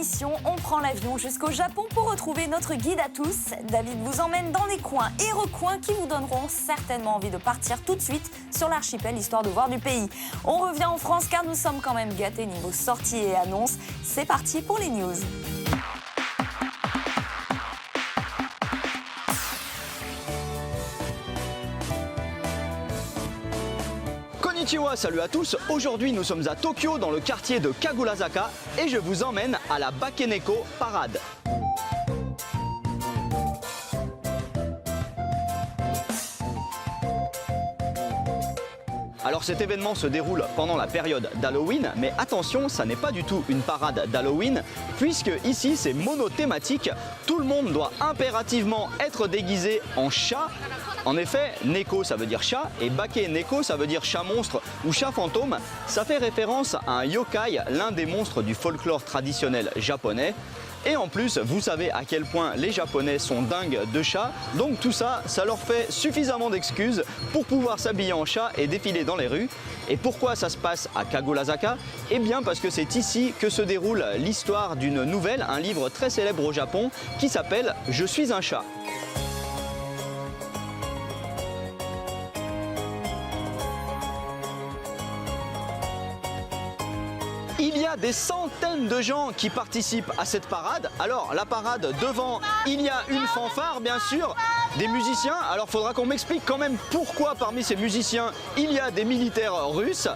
l'émission, on prend l'avion jusqu'au Japon pour retrouver notre guide à tous. David vous emmène dans les coins et recoins qui vous donneront certainement envie de partir tout de suite sur l'archipel, histoire de voir du pays. On revient en France car nous sommes quand même gâtés niveau sorties et annonces. C'est parti pour les news. Konnichiwa, salut à tous. Aujourd'hui nous sommes à Tokyo dans le quartier de Kagurazaka et je vous emmène à la Bakeneko Parade. Alors cet événement se déroule pendant la période d'Halloween, mais attention, ça n'est pas du tout une parade d'Halloween, puisque ici c'est monothématique, tout le monde doit impérativement être déguisé en chat. En effet, Neko ça veut dire chat et Bakeneko ça veut dire chat monstre ou chat fantôme. Ça fait référence à un yokai, l'un des monstres du folklore traditionnel japonais. Et en plus, vous savez à quel point les Japonais sont dingues de chats, donc tout ça, ça leur fait suffisamment d'excuses pour pouvoir s'habiller en chat et défiler dans les rues. Et pourquoi ça se passe à Kagurazaka? Eh bien parce que c'est ici que se déroule l'histoire d'une nouvelle, un livre très célèbre au Japon qui s'appelle « Je suis un chat ». Il y a des centaines de gens qui participent à cette parade. Alors la parade, devant, il y a une fanfare bien sûr, des musiciens. Alors il faudra qu'on m'explique quand même pourquoi parmi ces musiciens il y a des militaires russes.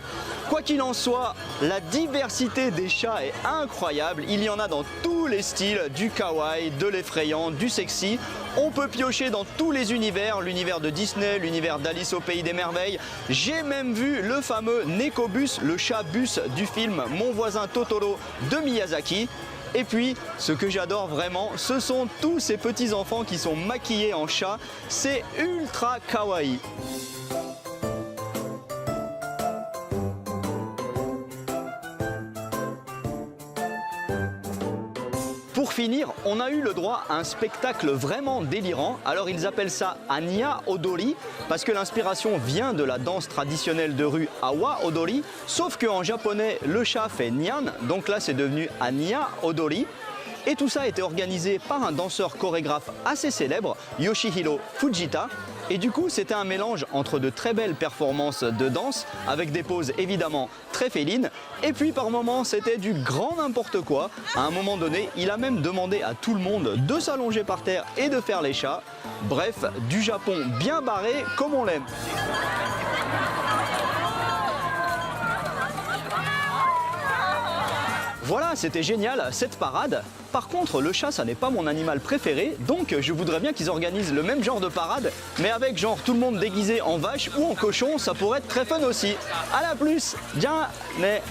Quoi qu'il en soit, la diversité des chats est incroyable. Il y en a dans tous les styles, du kawaii, de l'effrayant, du sexy. On peut piocher dans tous les univers, l'univers de Disney, l'univers d'Alice au Pays des Merveilles. J'ai même vu le fameux Nekobus, le chat bus du film Mon voisin Totoro de Miyazaki. Et puis, ce que j'adore vraiment, ce sont tous ces petits enfants qui sont maquillés en chat. C'est ultra kawaii. Pour finir, on a eu le droit à un spectacle vraiment délirant. Alors ils appellent ça Anya Odori parce que l'inspiration vient de la danse traditionnelle de rue Awa Odori, sauf qu'en japonais le chat fait Nyan, donc là c'est devenu Anya Odori. Et tout ça a été organisé par un danseur chorégraphe assez célèbre, Yoshihiro Fujita. Et du coup, c'était un mélange entre de très belles performances de danse, avec des poses évidemment très félines, et puis par moments, c'était du grand n'importe quoi. À un moment donné, il a même demandé à tout le monde de s'allonger par terre et de faire les chats. Bref, du Japon bien barré comme on l'aime. Voilà, c'était génial cette parade. Par contre, le chat, ça n'est pas mon animal préféré, donc je voudrais bien qu'ils organisent le même genre de parade, mais avec genre tout le monde déguisé en vache ou en cochon, ça pourrait être très fun aussi. À la plus, bien, mais...